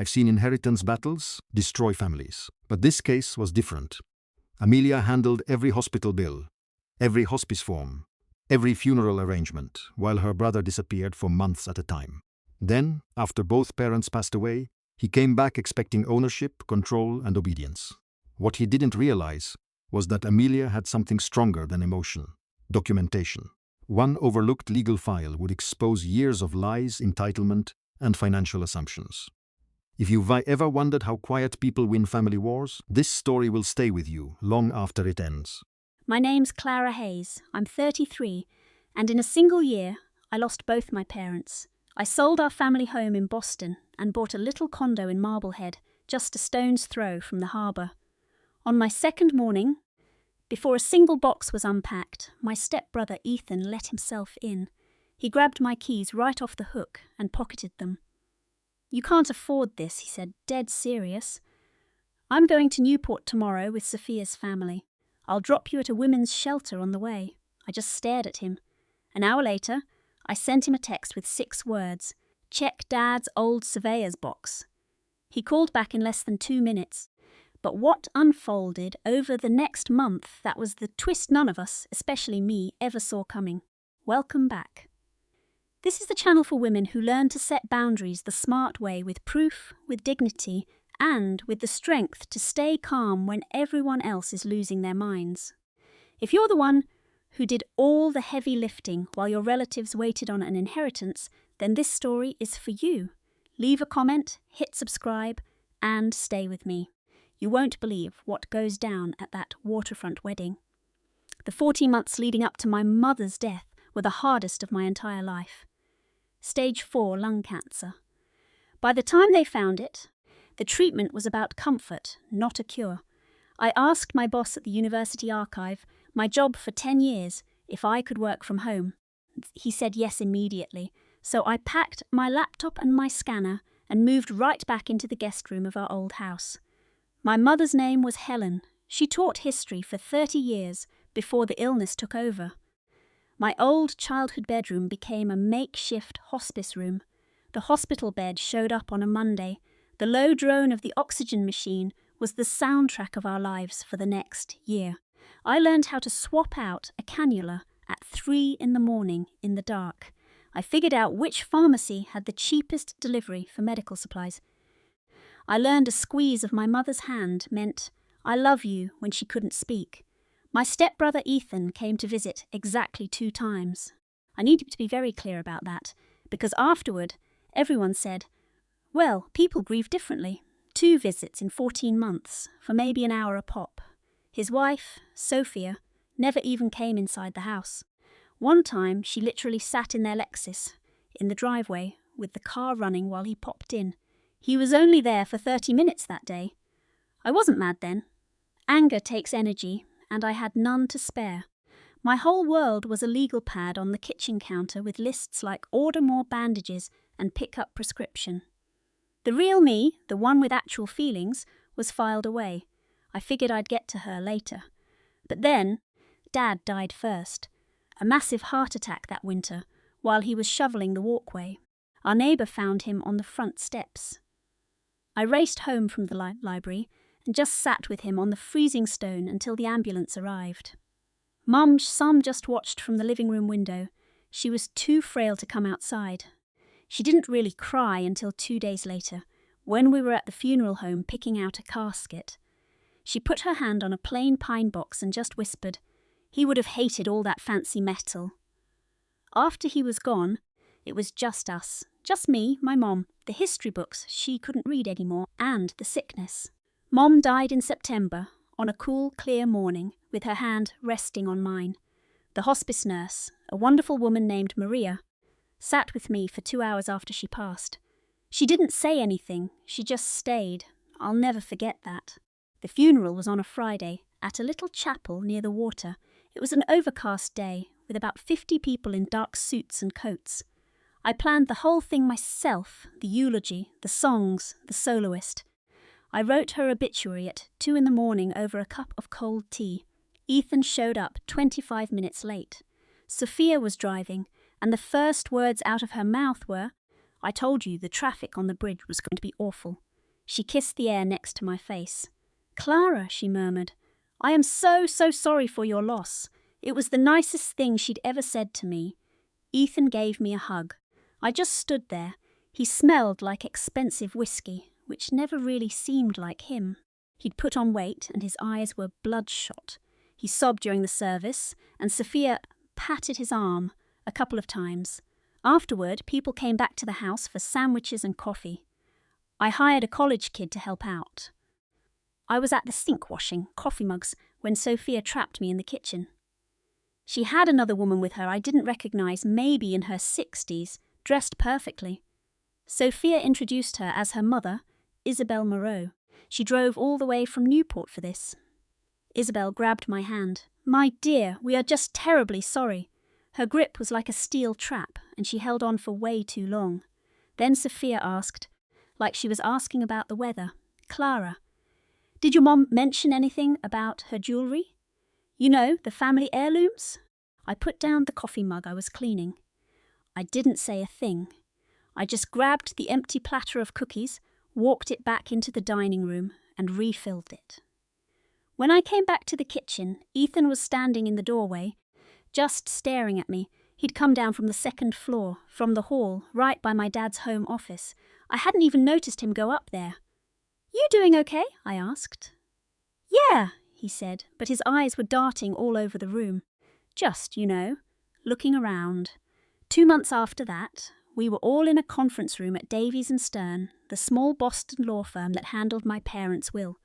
I've seen inheritance battles destroy families. But this case was different. Amelia handled every hospital bill, every hospice form, every funeral arrangement, while her brother disappeared for months at a time. Then, after both parents passed away, he came back expecting ownership, control, and obedience. What he didn't realize was that Amelia had something stronger than emotion: documentation. One overlooked legal file would expose years of lies, entitlement, and financial assumptions. If you've ever wondered how quiet people win family wars, this story will stay with you long after it ends. My name's Clara Hayes. I'm 33, and in a single year, I lost both my parents. I sold our family home in Boston and bought a little condo in Marblehead, just a stone's throw from the harbour. On my second morning, before a single box was unpacked, my stepbrother Ethan let himself in. He grabbed my keys right off the hook and pocketed them. "You can't afford this," he said, dead serious. "I'm going to Newport tomorrow with Sophia's family. I'll drop you at a women's shelter on the way." I just stared at him. An hour later, I sent him a text with 6 words: "Check Dad's old surveyor's box." He called back in less than 2 minutes. But what unfolded over the next month, that was the twist none of us, especially me, ever saw coming. Welcome back. This is the channel for women who learn to set boundaries the smart way, with proof, with dignity, and with the strength to stay calm when everyone else is losing their minds. If you're the one who did all the heavy lifting while your relatives waited on an inheritance, then this story is for you. Leave a comment, hit subscribe, and stay with me. You won't believe what goes down at that waterfront wedding. The 14 months leading up to my mother's death were the hardest of my entire life. Stage 4 lung cancer. By the time they found it, the treatment was about comfort, not a cure. I asked my boss at the university archive, my job for 10 years, if I could work from home. He said yes immediately, so I packed my laptop and my scanner and moved right back into the guest room of our old house. My mother's name was Helen. She taught history for 30 years before the illness took over. My old childhood bedroom became a makeshift hospice room. The hospital bed showed up on a Monday. The low drone of the oxygen machine was the soundtrack of our lives for the next year. I learned how to swap out a cannula at 3 in the morning in the dark. I figured out which pharmacy had the cheapest delivery for medical supplies. I learned a squeeze of my mother's hand meant "I love you" when she couldn't speak. My stepbrother Ethan came to visit exactly 2 times. I need to be very clear about that, because afterward, everyone said, "Well, people grieve differently." 2 visits in 14 months, for maybe an hour a pop. His wife, Sophia, never even came inside the house. One time, she literally sat in their Lexus in the driveway with the car running while he popped in. He was only there for 30 minutes that day. I wasn't mad then. Anger takes energy, and I had none to spare. My whole world was a legal pad on the kitchen counter with lists like order more bandages and pick up prescription. The real me, the one with actual feelings, was filed away. I figured I'd get to her later. But then, Dad died first. A massive heart attack that winter, while he was shoveling the walkway. Our neighbour found him on the front steps. I raced home from the library and just sat with him on the freezing stone until the ambulance arrived. Some just watched from the living room window. She was too frail to come outside. She didn't really cry until 2 days later, when we were at the funeral home picking out a casket. She put her hand on a plain pine box and just whispered, "He would have hated all that fancy metal." After he was gone, it was just us. Just me, my mom, the history books she couldn't read anymore, and the sickness. Mom died in September, on a cool, clear morning, with her hand resting on mine. The hospice nurse, a wonderful woman named Maria, sat with me for 2 hours after she passed. She didn't say anything, she just stayed. I'll never forget that. The funeral was on a Friday, at a little chapel near the water. It was an overcast day, with about 50 people in dark suits and coats. I planned the whole thing myself, the eulogy, the songs, the soloist. I wrote her obituary at 2 in the morning over a cup of cold tea. Ethan showed up 25 minutes late. Sophia was driving, and the first words out of her mouth were, "I told you the traffic on the bridge was going to be awful." She kissed the air next to my face. "Clara," she murmured, "I am so sorry for your loss. It was the nicest thing she'd ever said to me." Ethan gave me a hug. I just stood there. He smelled like expensive whiskey, which never really seemed like him. He'd put on weight and his eyes were bloodshot. He sobbed during the service, and Sophia patted his arm a couple of times. Afterward, people came back to the house for sandwiches and coffee. I hired a college kid to help out. I was at the sink washing coffee mugs when Sophia trapped me in the kitchen. She had another woman with her I didn't recognize, maybe in her 60s, dressed perfectly. Sophia introduced her as her mother, Isabel Moreau. She drove all the way from Newport for this. Isabel grabbed my hand. "My dear, we are just terribly sorry." Her grip was like a steel trap, and she held on for way too long. Then Sophia asked, like she was asking about the weather, "Clara, did your mom mention anything about her jewelry? You know, the family heirlooms?" I put down the coffee mug I was cleaning. I didn't say a thing. I just grabbed the empty platter of cookies, walked it back into the dining room, and refilled it. When I came back to the kitchen, Ethan was standing in the doorway, just staring at me. He'd come down from the second floor, from the hall, right by my dad's home office. I hadn't even noticed him go up there. "You doing okay?" I asked. "Yeah," he said, but his eyes were darting all over the room. Just, looking around. 2 months after that, we were all in a conference room at Davies & Stern, the small Boston law firm that handled my parents' will.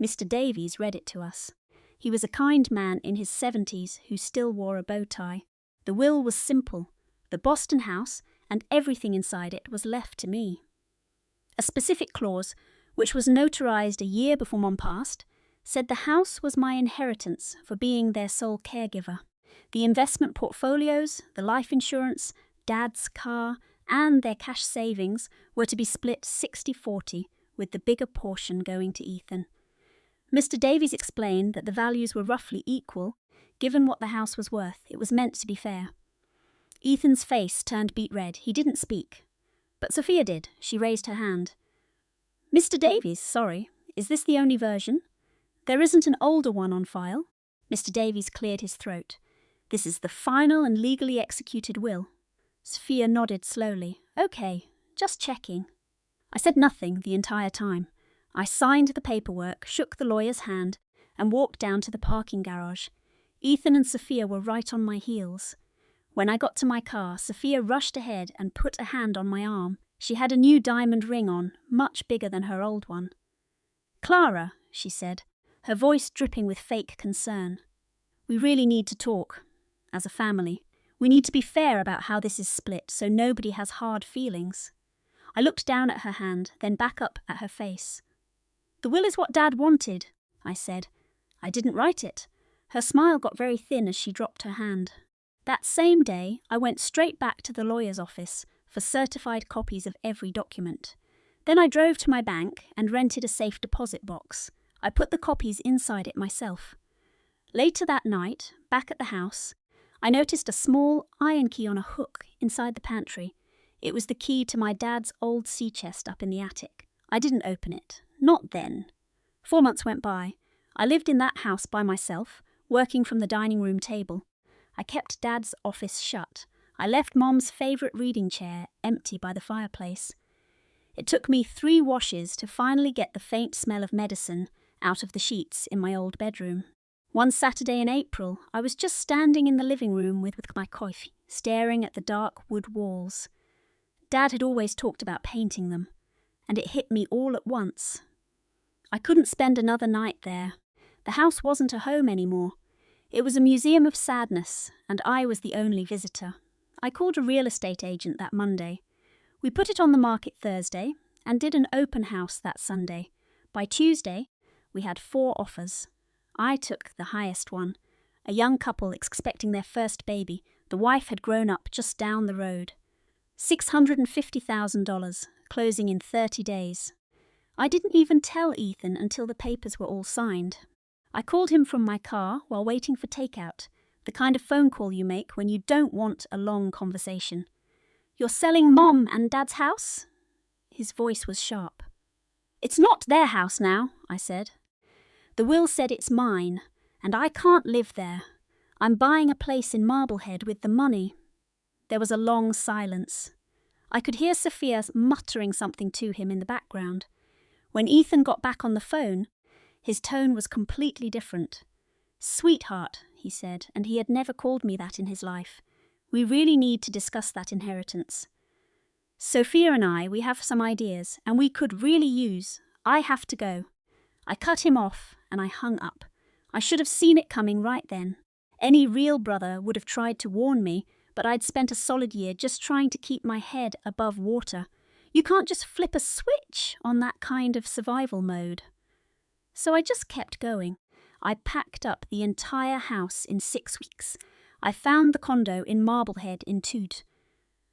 Mr. Davies read it to us. He was a kind man in his 70s who still wore a bow tie. The will was simple. The Boston house and everything inside it was left to me. A specific clause, which was notarized a year before Mom passed, said the house was my inheritance for being their sole caregiver. The investment portfolios, the life insurance, Dad's car, and their cash savings were to be split 60-40, with the bigger portion going to Ethan. Mr. Davies explained that the values were roughly equal. Given what the house was worth, it was meant to be fair. Ethan's face turned beet red. He didn't speak. But Sophia did. She raised her hand. "Mr. Davies, sorry, is this the only version? There isn't an older one on file?" Mr. Davies cleared his throat. "This is the final and legally executed will." Sophia nodded slowly. "Okay, just checking." I said nothing the entire time. I signed the paperwork, shook the lawyer's hand, and walked down to the parking garage. Ethan and Sophia were right on my heels. When I got to my car, Sophia rushed ahead and put a hand on my arm. She had a new diamond ring on, much bigger than her old one. "Clara," she said, her voice dripping with fake concern. "We really need to talk, as a family. We need to be fair about how this is split so nobody has hard feelings." I looked down at her hand, then back up at her face. "The will is what Dad wanted," I said. "I didn't write it." Her smile got very thin as she dropped her hand. That same day, I went straight back to the lawyer's office for certified copies of every document. Then I drove to my bank and rented a safe deposit box. I put the copies inside it myself. Later that night, back at the house, I noticed a small iron key on a hook inside the pantry. It was the key to my dad's old sea chest up in the attic. I didn't open it. Not then. 4 months went by. I lived in that house by myself, working from the dining room table. I kept Dad's office shut. I left Mom's favourite reading chair empty by the fireplace. It took me 3 washes to finally get the faint smell of medicine out of the sheets in my old bedroom. One Saturday in April, I was just standing in the living room with my coffee, staring at the dark wood walls. Dad had always talked about painting them, and it hit me all at once. I couldn't spend another night there. The house wasn't a home anymore. It was a museum of sadness, and I was the only visitor. I called a real estate agent that Monday. We put it on the market Thursday and did an open house that Sunday. By Tuesday, we had 4 offers. I took the highest one. A young couple expecting their first baby. The wife had grown up just down the road. $650,000, closing in 30 days. I didn't even tell Ethan until the papers were all signed. I called him from my car while waiting for takeout, the kind of phone call you make when you don't want a long conversation. "You're selling Mom and Dad's house?" His voice was sharp. It's not their house now, I said. The will said it's mine, and I can't live there. I'm buying a place in Marblehead with the money. There was a long silence. I could hear Sophia muttering something to him in the background. When Ethan got back on the phone, his tone was completely different. "Sweetheart," he said, and he had never called me that in his life. "We really need to discuss that inheritance. Sophia and we have some ideas, and we could really use. I have to go." I cut him off, and I hung up. I should have seen it coming right then. Any real brother would have tried to warn me, but I'd spent a solid year just trying to keep my head above water. You can't just flip a switch on that kind of survival mode. So I just kept going. I packed up the entire house in 6 weeks. I found the condo in Marblehead in Toot.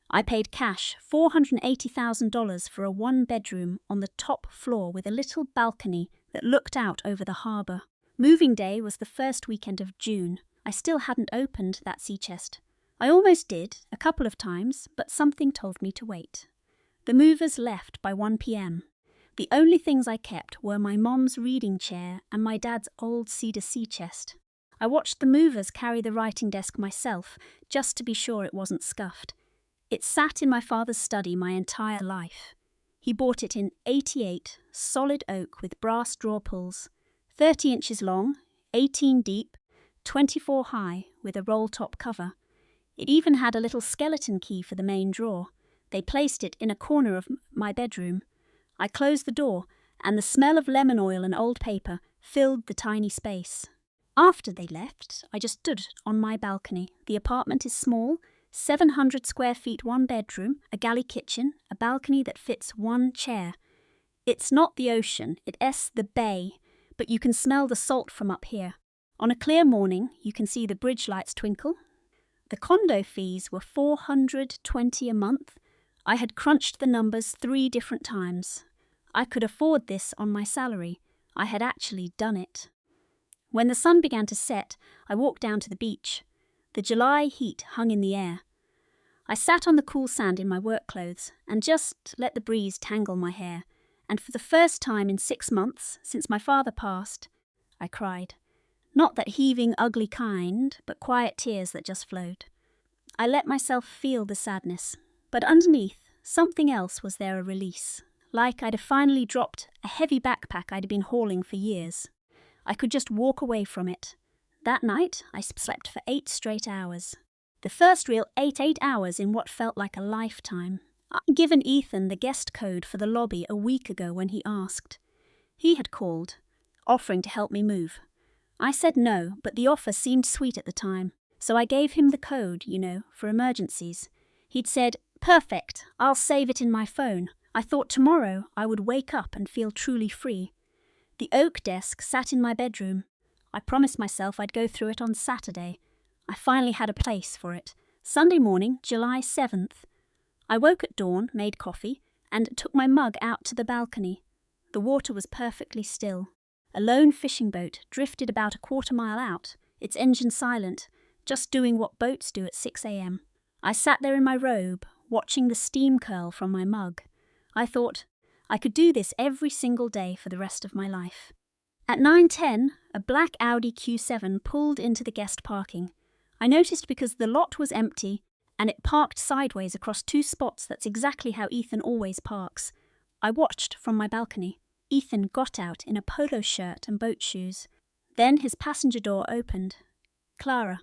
I paid cash $480,000 for a one-bedroom on the top floor with a little balcony that looked out over the harbour. Moving day was the first weekend of June. I still hadn't opened that sea chest. I almost did, a couple of times, but something told me to wait. The movers left by 1 p.m. The only things I kept were my mom's reading chair and my dad's old cedar sea chest. I watched the movers carry the writing desk myself, just to be sure it wasn't scuffed. It sat in my father's study my entire life. He bought it in '88, solid oak with brass drawer pulls, 30 inches long, 18 deep, 24 high, with a roll-top cover. It even had a little skeleton key for the main drawer. They placed it in a corner of my bedroom. I closed the door, and the smell of lemon oil and old paper filled the tiny space. After they left, I just stood on my balcony. The apartment is small, 700 square feet, one bedroom, a galley kitchen, a balcony that fits one chair. It's not the ocean, it's the bay, but you can smell the salt from up here. On a clear morning, you can see the bridge lights twinkle. The condo fees were $420 a month. I had crunched the numbers 3 different times. I could afford this on my salary. I had actually done it. When the sun began to set, I walked down to the beach. The July heat hung in the air. I sat on the cool sand in my work clothes and just let the breeze tangle my hair. And for the first time in 6 months, since my father passed, I cried. Not that heaving, ugly kind, but quiet tears that just flowed. I let myself feel the sadness, but underneath, something else was there, a release. Like I'd have finally dropped a heavy backpack I'd been hauling for years. I could just walk away from it. That night, I slept for 8 straight hours. The first real 8 hours in what felt like a lifetime. I'd given Ethan the guest code for the lobby a week ago when he asked. He had called, offering to help me move. I said no, but the offer seemed sweet at the time, so I gave him the code, for emergencies. He'd said, "Perfect, I'll save it in my phone." I thought tomorrow I would wake up and feel truly free. The oak desk sat in my bedroom. I promised myself I'd go through it on Saturday. I finally had a place for it. Sunday morning, July 7th. I woke at dawn, made coffee, and took my mug out to the balcony. The water was perfectly still. A lone fishing boat drifted about a quarter-mile out, its engine silent, just doing what boats do at 6 a.m. I sat there in my robe, watching the steam curl from my mug. I thought, I could do this every single day for the rest of my life. At 9:10, a black Audi Q7 pulled into the guest parking. I noticed because the lot was empty, and it parked sideways across 2 spots. That's exactly how Ethan always parks. I watched from my balcony. Ethan got out in a polo shirt and boat shoes. Then his passenger door opened. Clara,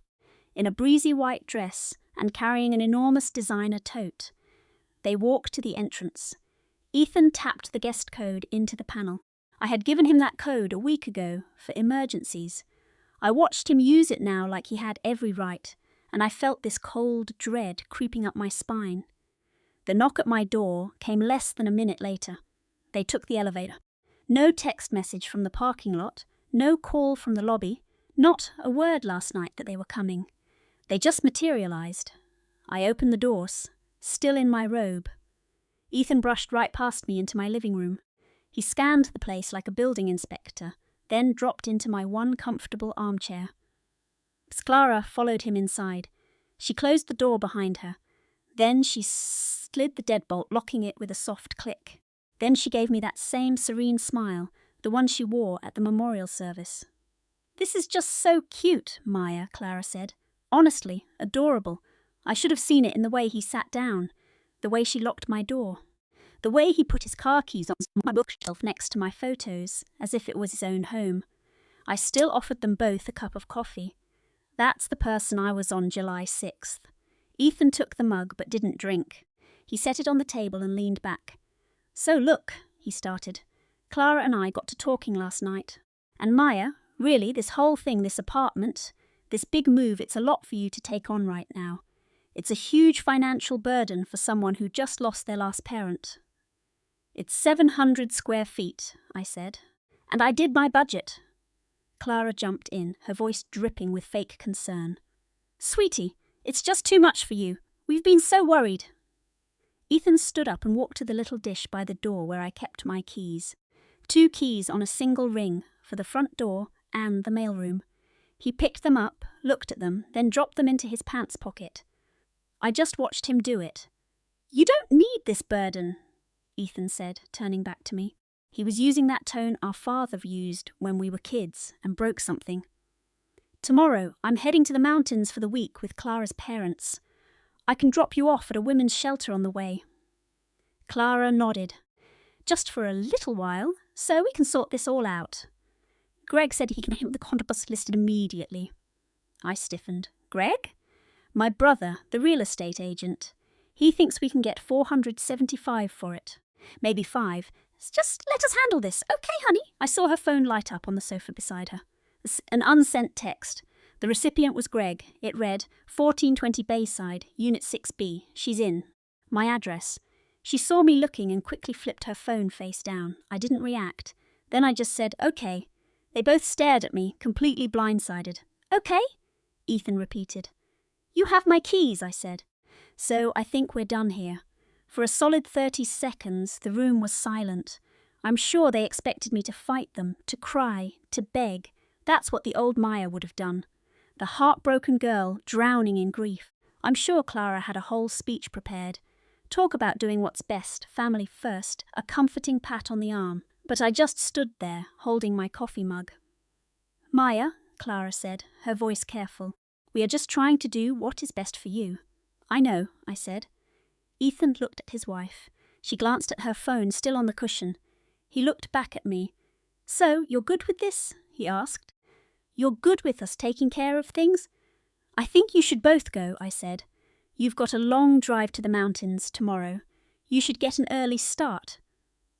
in a breezy white dress and carrying an enormous designer tote. They walked to the entrance. Ethan tapped the guest code into the panel. I had given him that code a week ago for emergencies. I watched him use it now like he had every right, and I felt this cold dread creeping up my spine. The knock at my door came less than a minute later. They took the elevator. No text message from the parking lot, no call from the lobby, not a word last night that they were coming. They just materialized. I opened the doors, still in my robe. Ethan brushed right past me into my living room. He scanned the place like a building inspector, then dropped into my one comfortable armchair. Clara followed him inside. She closed the door behind her. Then she slid the deadbolt, locking it with a soft click. Then she gave me that same serene smile, the one she wore at the memorial service. "This is just so cute, Maya," Clara said. "Honestly, adorable. I should have seen it in the way he sat down, the way she locked my door, the way he put his car keys on my bookshelf next to my photos, as if it was his own home. I still offered them both a cup of coffee. That's the person I was on July 6th. Ethan took the mug but didn't drink. He set it on the table and leaned back. "So look," he started. "Clara and I got to talking last night. And Maya, really, this whole thing, this apartment, this big move, it's a lot for you to take on right now. It's a huge financial burden for someone who just lost their last parent." "It's 700 square feet," I said. "And I did my budget." Clara jumped in, her voice dripping with fake concern. "Sweetie, it's just too much for you. We've been so worried." Ethan stood up and walked to the little dish by the door where I kept my keys. 2 keys on a single ring for the front door and the mailroom. He picked them up, looked at them, then dropped them into his pants pocket. I just watched him do it. "You don't need this burden," Ethan said, turning back to me. He was using that tone our father used when we were kids and broke something. "Tomorrow, I'm heading to the mountains for the week with Clara's parents. I can drop you off at a women's shelter on the way." Clara nodded. "Just for a little while, so we can sort this all out." "Greg said he can have the contrabus listed immediately." I stiffened. "Greg?" "My brother, the real estate agent. He thinks we can get $475 for it. Maybe 5. Just let us handle this, okay, honey?" I saw her phone light up on the sofa beside her. An unsent text. The recipient was Greg. It read, 1420 Bayside, Unit 6B. She's in. My address. She saw me looking and quickly flipped her phone face down. I didn't react. Then I just said, "Okay." They both stared at me, completely blindsided. "Okay?" Ethan repeated. "You have my keys," I said. "So I think we're done here." For a solid 30 seconds, the room was silent. I'm sure they expected me to fight them, to cry, to beg. That's what the old Maya would have done. The heartbroken girl, drowning in grief. I'm sure Clara had a whole speech prepared. Talk about doing what's best, family first, a comforting pat on the arm. But I just stood there, holding my coffee mug. "Maya," Clara said, her voice careful, "we are just trying to do what is best for you." "I know," I said. Ethan looked at his wife. She glanced at her phone, still on the cushion. He looked back at me. "So, you're good with this?" he asked. "You're good with us taking care of things?" "I think you should both go," I said. "You've got a long drive to the mountains tomorrow. You should get an early start."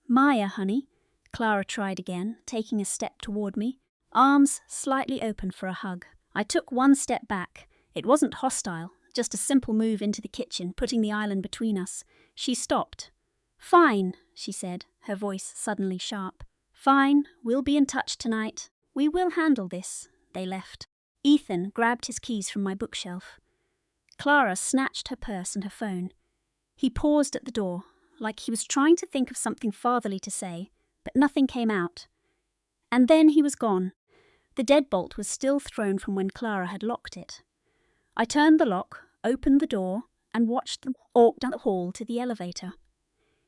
"Maya, honey," Clara tried again, taking a step toward me, arms slightly open for a hug. I took one step back. It wasn't hostile, just a simple move into the kitchen, putting the island between us. She stopped. "Fine," she said, her voice suddenly sharp. "Fine, we'll be in touch tonight. We will handle this." They left. Ethan grabbed his keys from my bookshelf. Clara snatched her purse and her phone. He paused at the door, like he was trying to think of something fatherly to say, but nothing came out. And then he was gone. The deadbolt was still thrown from when Clara had locked it. I turned the lock, opened the door, and watched them walk down the hall to the elevator.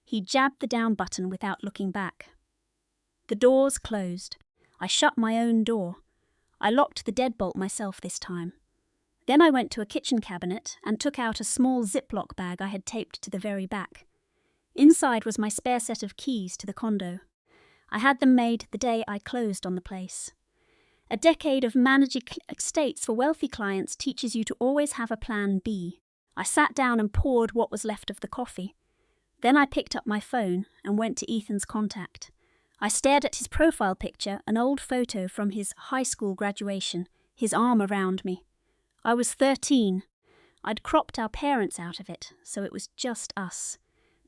He jabbed the down button without looking back. The doors closed. I shut my own door. I locked the deadbolt myself this time. Then I went to a kitchen cabinet and took out a small Ziploc bag I had taped to the very back. Inside was my spare set of keys to the condo. I had them made the day I closed on the place. A decade of managing estates for wealthy clients teaches you to always have a plan B. I sat down and poured what was left of the coffee. Then I picked up my phone and went to Ethan's contact. I stared at his profile picture, an old photo from his high school graduation, his arm around me. I was 13. I'd cropped our parents out of it, so it was just us.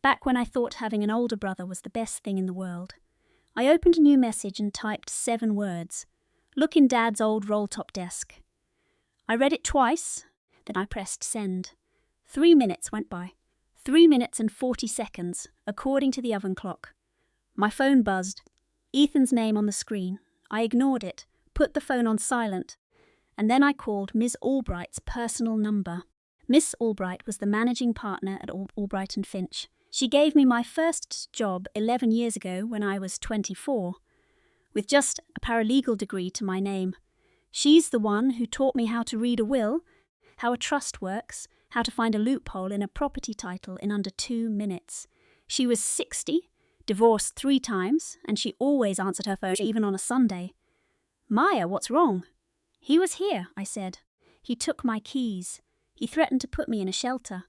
Back when I thought having an older brother was the best thing in the world. I opened a new message and typed 7 words. "Look in Dad's old roll-top desk." I read it twice, then I pressed send. 3 minutes went by. 3 minutes and 40 seconds, according to the oven clock. My phone buzzed. Ethan's name on the screen. I ignored it, put the phone on silent, and then I called Miss Albright's personal number. Miss Albright was the managing partner at Albright & Finch. She gave me my first job 11 years ago when I was 24, with just a paralegal degree to my name. She's the one who taught me how to read a will, how a trust works, how to find a loophole in a property title in under 2 minutes. She was 60, divorced 3 times, and she always answered her phone, even on a Sunday. "Maya, what's wrong?" "He was here," I said. "He took my keys. He threatened to put me in a shelter."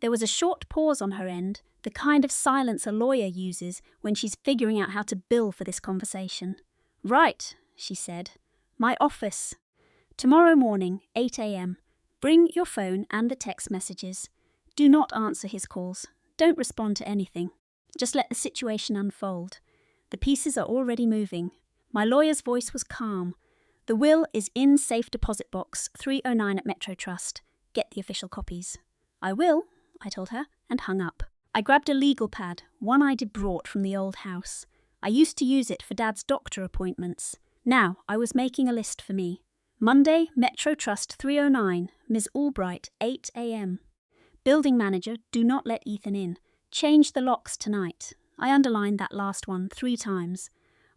There was a short pause on her end, the kind of silence a lawyer uses when she's figuring out how to bill for this conversation. "Right," she said. "My office. Tomorrow morning, 8 a.m. Bring your phone and the text messages. Do not answer his calls. Don't respond to anything. Just let the situation unfold. The pieces are already moving." My lawyer's voice was calm. "The will is in safe deposit box 309 at Metro Trust. Get the official copies." "I will," I told her, and hung up. I grabbed a legal pad, one I'd brought from the old house. I used to use it for Dad's doctor appointments. Now I was making a list for me. Monday, Metro Trust 309, Ms. Albright, 8 a.m. Building manager, do not let Ethan in. Change the locks tonight. I underlined that last one 3 times.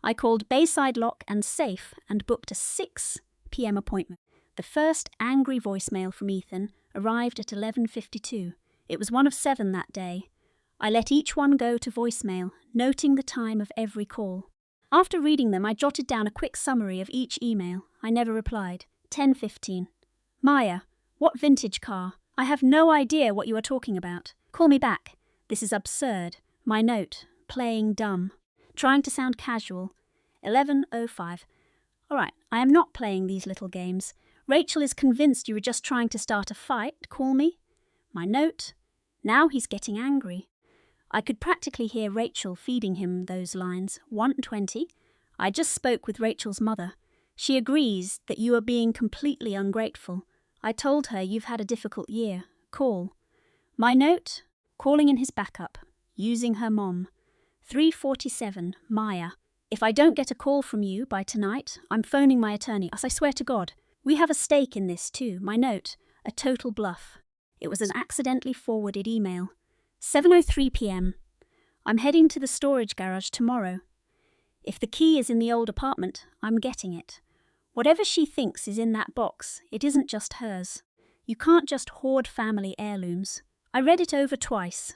I called Bayside Lock and Safe and booked a 6 p.m. appointment. The first angry voicemail from Ethan arrived at 11:52. It was one of 7 that day. I let each one go to voicemail, noting the time of every call. After reading them, I jotted down a quick summary of each email. I never replied. 10:15. "Maya, what vintage car? I have no idea what you are talking about. Call me back. This is absurd." My note, playing dumb. Trying to sound casual. 11:05. "All right, I am not playing these little games. Rachel is convinced you were just trying to start a fight. Call me." My note. Now he's getting angry. I could practically hear Rachel feeding him those lines. 1:20. "I just spoke with Rachel's mother. She agrees that you are being completely ungrateful. I told her you've had a difficult year. Call." My note. Calling in his backup. Using her mom. 3:47. Maya. "If I don't get a call from you by tonight, I'm phoning my attorney. I swear to God. We have a stake in this too." My note. A total bluff. It was an accidentally forwarded email. 7:03 p.m. "I'm heading to the storage garage tomorrow. If the key is in the old apartment, I'm getting it. Whatever she thinks is in that box, it isn't just hers. You can't just hoard family heirlooms." I read it over twice.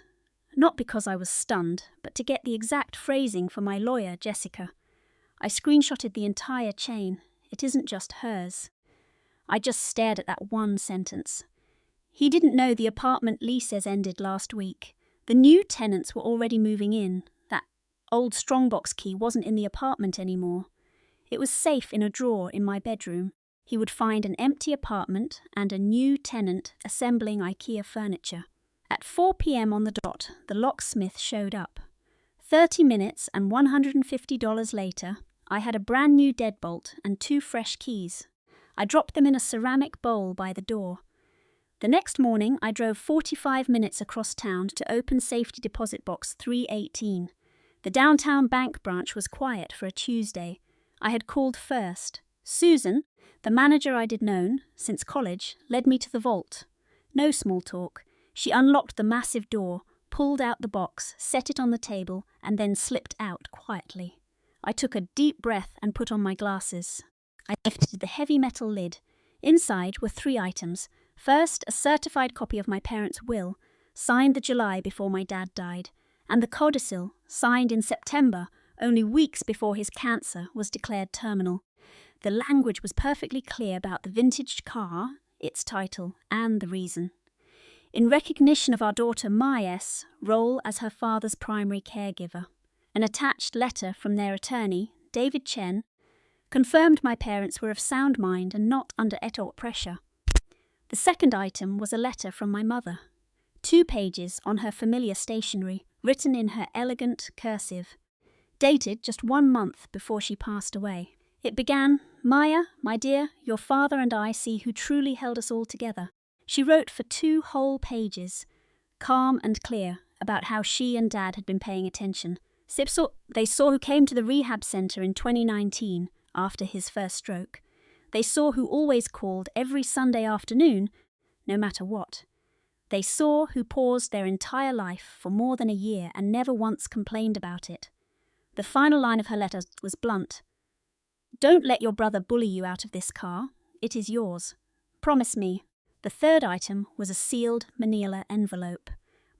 Not because I was stunned, but to get the exact phrasing for my lawyer, Jessica. I screenshotted the entire chain. It isn't just hers. I just stared at that one sentence. He didn't know the apartment leases ended last week. The new tenants were already moving in. That old strongbox key wasn't in the apartment anymore. It was safe in a drawer in my bedroom. He would find an empty apartment and a new tenant assembling IKEA furniture. At 4 p.m. on the dot, the locksmith showed up. 30 minutes and $150 later, I had a brand new deadbolt and 2 fresh keys. I dropped them in a ceramic bowl by the door. The next morning, I drove 45 minutes across town to open safety deposit box 318. The downtown bank branch was quiet for a Tuesday. I had called first. Susan, the manager I'd known since college, led me to the vault. No small talk. She unlocked the massive door, pulled out the box, set it on the table, and then slipped out quietly. I took a deep breath and put on my glasses. I lifted the heavy metal lid. Inside were 3 items. First, a certified copy of my parents' will, signed the July before my dad died, and the codicil, signed in September, only weeks before his cancer was declared terminal. The language was perfectly clear about the vintage car, its title, and the reason. In recognition of our daughter Maya's role as her father's primary caregiver, an attached letter from their attorney, David Chen, confirmed my parents were of sound mind and not under adult pressure. The second item was a letter from my mother. 2 pages on her familiar stationery, written in her elegant cursive, dated just 1 month before she passed away. It began, "Maya, my dear, your father and I see who truly held us all together." She wrote for 2 whole pages, calm and clear, about how she and Dad had been paying attention. They saw who came to the rehab centre in 2019 after his first stroke. They saw who always called every Sunday afternoon, no matter what. They saw who paused their entire life for more than a year and never once complained about it. The final line of her letter was blunt. Don't let your brother bully you out of this car. It is yours. Promise me. The third item was a sealed manila envelope.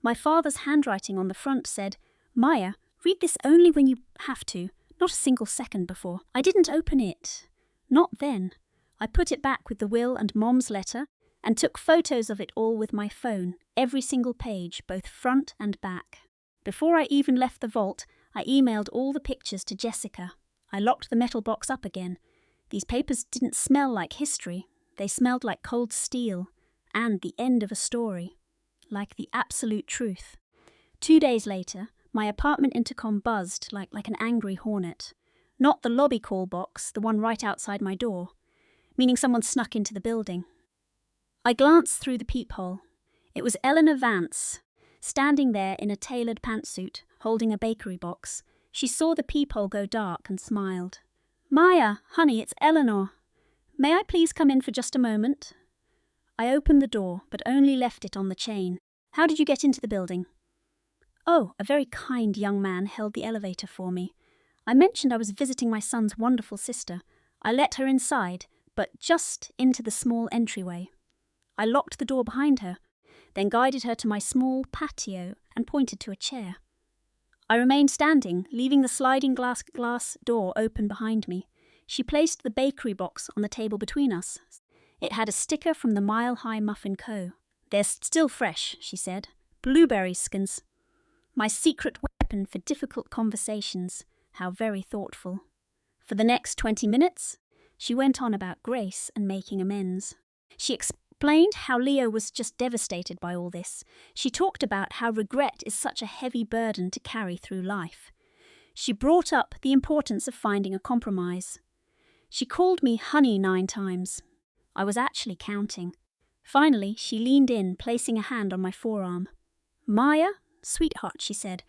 My father's handwriting on the front said, Maya, read this only when you have to, not a single second before. I didn't open it. Not then. I put it back with the will and Mom's letter and took photos of it all with my phone, every single page, both front and back. Before I even left the vault, I emailed all the pictures to Jessica. I locked the metal box up again. These papers didn't smell like history. They smelled like cold steel and the end of a story, like the absolute truth. 2 days later, my apartment intercom buzzed like an angry hornet. Not the lobby call box, the one right outside my door, meaning someone snuck into the building. I glanced through the peephole. It was Eleanor Vance, standing there in a tailored pantsuit, holding a bakery box. She saw the peephole go dark and smiled. Maya, honey, it's Eleanor. May I please come in for just a moment? I opened the door, but only left it on the chain. How did you get into the building? Oh, a very kind young man held the elevator for me. I mentioned I was visiting my son's wonderful sister. I let her inside, but just into the small entryway. I locked the door behind her, then guided her to my small patio and pointed to a chair. I remained standing, leaving the sliding glass door open behind me. She placed the bakery box on the table between us. It had a sticker from the Mile High Muffin Co. They're still fresh, she said. Blueberry skins. My secret weapon for difficult conversations. How very thoughtful. For the next 20 minutes, she went on about grace and making amends. She explained how Leo was just devastated by all this. She talked about how regret is such a heavy burden to carry through life. She brought up the importance of finding a compromise. She called me honey 9 times. I was actually counting. Finally, she leaned in, placing a hand on my forearm. Maya, sweetheart, she said,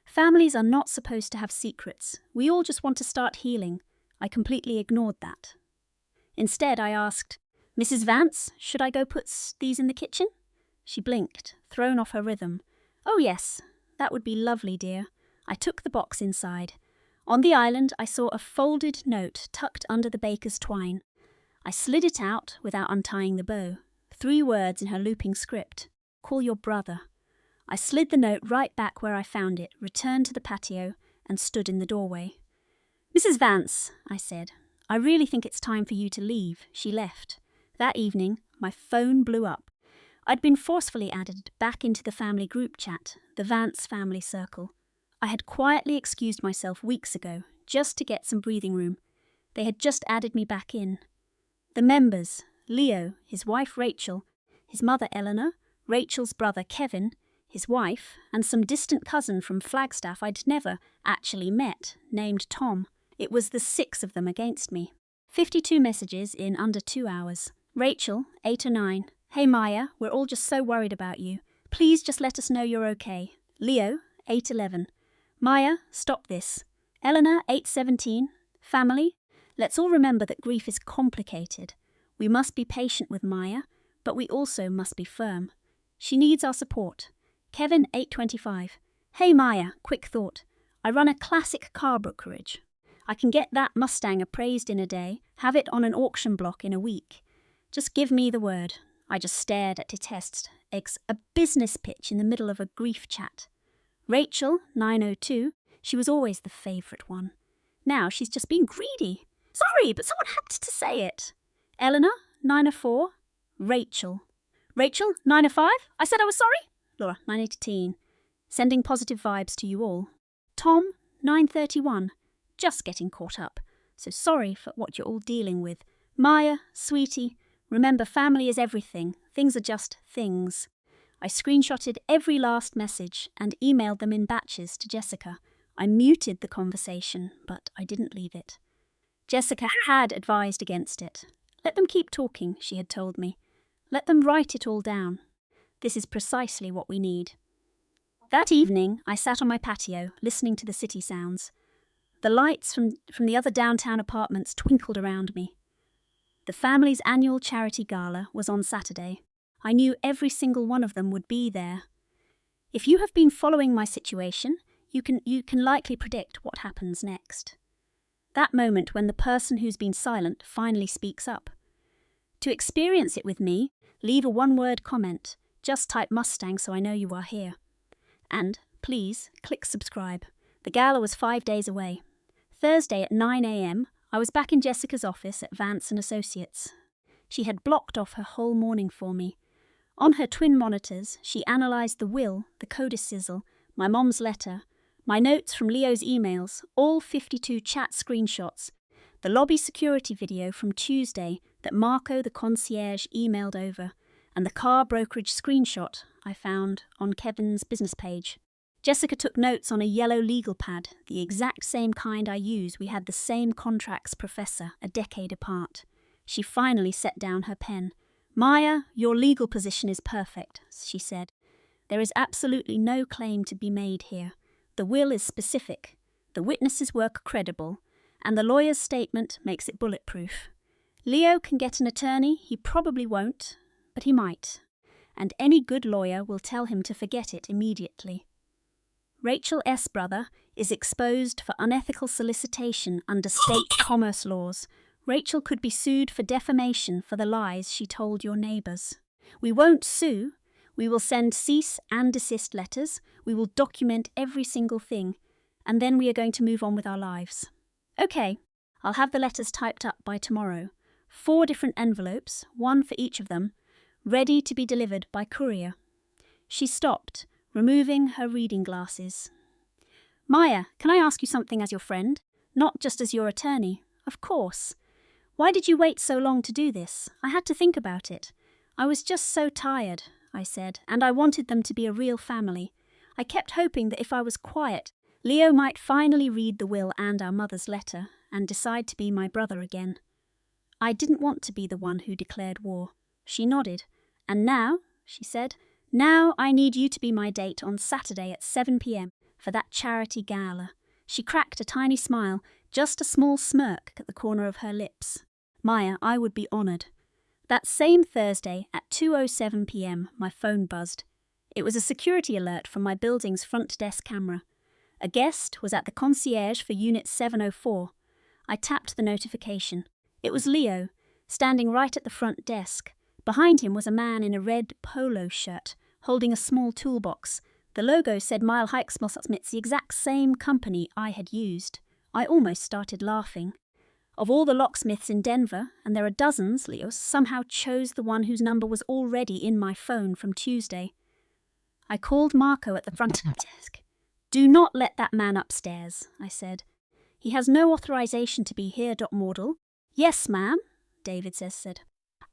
families are not supposed to have secrets. We all just want to start healing. I completely ignored that. Instead, I asked, Mrs. Vance, should I go put these in the kitchen? She blinked, thrown off her rhythm. Oh yes, that would be lovely, dear. I took the box inside. On the island, I saw a folded note tucked under the baker's twine. I slid it out without untying the bow. 3 words in her looping script. Call your brother. I slid the note right back where I found it, returned to the patio, and stood in the doorway. Mrs. Vance, I said, I really think it's time for you to leave. She left. That evening, my phone blew up. I'd been forcefully added back into the family group chat, the Vance family circle. I had quietly excused myself weeks ago, just to get some breathing room. They had just added me back in. The members, Leo, his wife Rachel, his mother Eleanor, Rachel's brother Kevin, his wife, and some distant cousin from Flagstaff I'd never actually met, named Tom. It was the 6 of them against me. 52 messages in under 2 hours. Rachel, 8 or 9. Hey Maya, we're all just so worried about you. Please just let us know you're okay. Leo, 8:11. Maya, stop this. Eleanor, 8:17. Family, let's all remember that grief is complicated. We must be patient with Maya, but we also must be firm. She needs our support. Kevin, 8:25. Hey Maya, quick thought. I run a classic car brokerage. I can get that Mustang appraised in a day, have it on an auction block in a week. Just give me the word. I just stared at Detest, a business pitch in the middle of a grief chat. Rachel, 9:02, she was always the favourite one. Now she's just being greedy. Sorry, but someone had to say it. Eleanor, 9:04, Rachel. Rachel, 9:05, I said I was sorry. Laura, 9:18, sending positive vibes to you all. Tom, 9:31, just getting caught up. So sorry for what you're all dealing with. Maya, sweetie, remember family is everything. Things are just things. I screenshotted every last message and emailed them in batches to Jessica. I muted the conversation, but I didn't leave it. Jessica had advised against it. Let them keep talking, she had told me. Let them write it all down. This is precisely what we need. That evening, I sat on my patio, listening to the city sounds. The lights from the other downtown apartments twinkled around me. The family's annual charity gala was on Saturday. I knew every single one of them would be there. If you have been following my situation, you can likely predict what happens next. That moment when the person who's been silent finally speaks up. To experience it with me, leave a one-word comment. Just type Mustang so I know you are here. And, please, click subscribe. The gala was 5 days away. Thursday at 9 a.m, I was back in Jessica's office at Vance & Associates. She had blocked off her whole morning for me. On her twin monitors, she analysed the will, the codicil, my mom's letter, my notes from Leo's emails, all 52 chat screenshots, the lobby security video from Tuesday that Marco the concierge emailed over, and the car brokerage screenshot I found on Kevin's business page. Jessica took notes on a yellow legal pad, the exact same kind I use. We had the same contracts professor, a decade apart. She finally set down her pen. "Maya, your legal position is perfect," she said. "There is absolutely no claim to be made here. The will is specific, the witnesses were credible, and the lawyer's statement makes it bulletproof. Leo can get an attorney, he probably won't, but he might, and any good lawyer will tell him to forget it immediately. Rachel S. brother is exposed for unethical solicitation under state commerce laws. Rachel could be sued for defamation for the lies she told your neighbours. We won't sue. We will send cease and desist letters. We will document every single thing. And then we are going to move on with our lives. Okay, I'll have the letters typed up by tomorrow. 4 different envelopes, one for each of them, ready to be delivered by courier." She stopped, removing her reading glasses. "Maya, can I ask you something as your friend? Not just as your attorney." "Of course. Why did you wait so long to do this? I had to think about it. I was just so tired," I said, "and I wanted them to be a real family. I kept hoping that if I was quiet, Leo might finally read the will and our mother's letter and decide to be my brother again. I didn't want to be the one who declared war." She nodded. "And now," she said, "now I need you to be my date on Saturday at 7 p.m. for that charity gala." She cracked a tiny smile, just a small smirk at the corner of her lips. "Maya, I would be honoured." That same Thursday at 2:07 p.m, my phone buzzed. It was a security alert from my building's front desk camera. A guest was at the concierge for Unit 704. I tapped the notification. It was Leo, standing right at the front desk. Behind him was a man in a red polo shirt, holding a small toolbox. The logo said Mile Hike Smith, the exact same company I had used. I almost started laughing. Of all the locksmiths in Denver, and there are dozens, Leo somehow chose the one whose number was already in my phone from Tuesday. I called Marco at the front desk. "Do not let that man upstairs," I said. "He has no authorization to be here, Mordell." "Yes, ma'am," David said.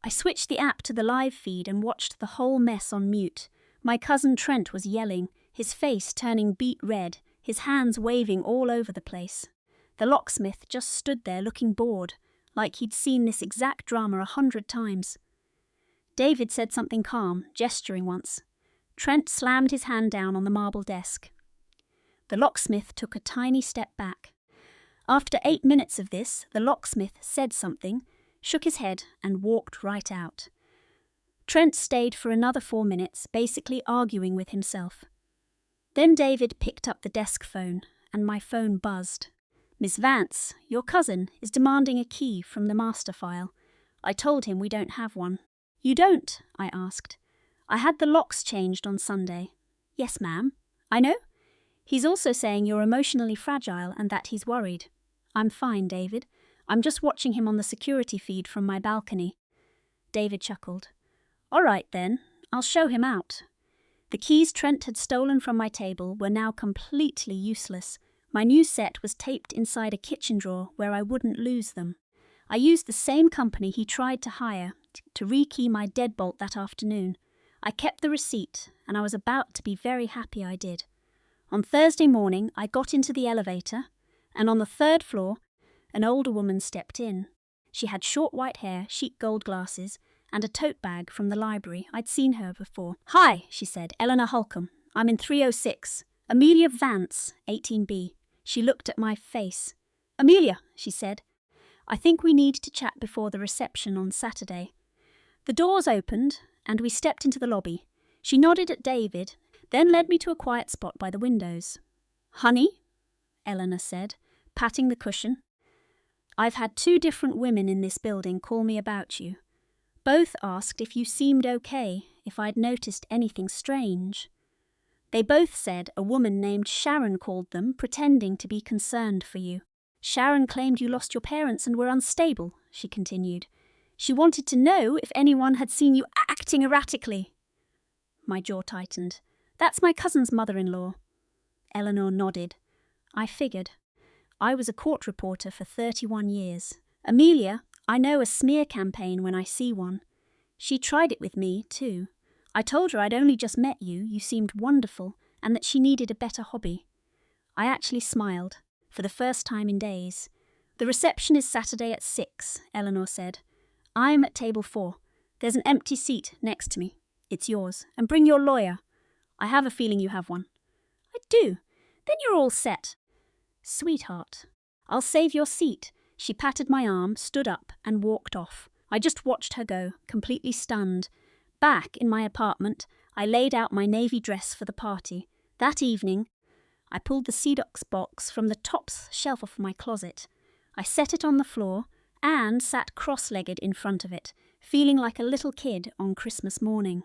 I switched the app to the live feed and watched the whole mess on mute. My cousin Trent was yelling, his face turning beet red, his hands waving all over the place. The locksmith just stood there looking bored, like he'd seen this exact drama 100 times. David said something calm, gesturing once. Trent slammed his hand down on the marble desk. The locksmith took a tiny step back. After 8 minutes of this, the locksmith said something, shook his head, and walked right out. Trent stayed for another 4 minutes, basically arguing with himself. Then David picked up the desk phone, and my phone buzzed. "Miss Vance, your cousin is demanding a key from the master file. I told him we don't have one." "You don't?" I asked. "I had the locks changed on Sunday." "Yes, ma'am." "I know. He's also saying you're emotionally fragile and that he's worried." "I'm fine, David. I'm just watching him on the security feed from my balcony." David chuckled. "All right, then. I'll show him out." The keys Trent had stolen from my table were now completely useless. My new set was taped inside a kitchen drawer where I wouldn't lose them. I used the same company he tried to hire to rekey my deadbolt that afternoon. I kept the receipt, and I was about to be very happy I did. On Thursday morning, I got into the elevator, and on the 3rd floor, an older woman stepped in. She had short white hair, sheet gold glasses, and a tote bag from the library. I'd seen her before. "Hi," she said, "Eleanor Holcomb. I'm in 306. Amelia Vance, 18B. She looked at my face. "Amelia," she said, "I think we need to chat before the reception on Saturday." The doors opened, and we stepped into the lobby. She nodded at David, then led me to a quiet spot by the windows. "Honey," Eleanor said, patting the cushion, "I've had 2 different women in this building call me about you. Both asked if you seemed okay, if I'd noticed anything strange. They both said a woman named Sharon called them, pretending to be concerned for you. Sharon claimed you lost your parents and were unstable," she continued. "She wanted to know if anyone had seen you acting erratically." My jaw tightened. "That's my cousin's mother-in-law." Eleanor nodded. I figured. I was a court reporter for 31 years. "Amelia, I know a smear campaign when I see one. She tried it with me, too. I told her I'd only just met you, you seemed wonderful, and that she needed a better hobby." I actually smiled, for the first time in days. "The reception is Saturday at 6, Eleanor said. "I'm at table 4. There's an empty seat next to me. It's yours. And bring your lawyer. I have a feeling you have one." "I do. Then you're all set." "Sweetheart, I'll save your seat." She patted my arm, stood up, and walked off. I just watched her go, completely stunned. Back in my apartment, I laid out my navy dress for the party. That evening, I pulled the Cedox box from the top shelf of my closet. I set it on the floor and sat cross-legged in front of it, feeling like a little kid on Christmas morning.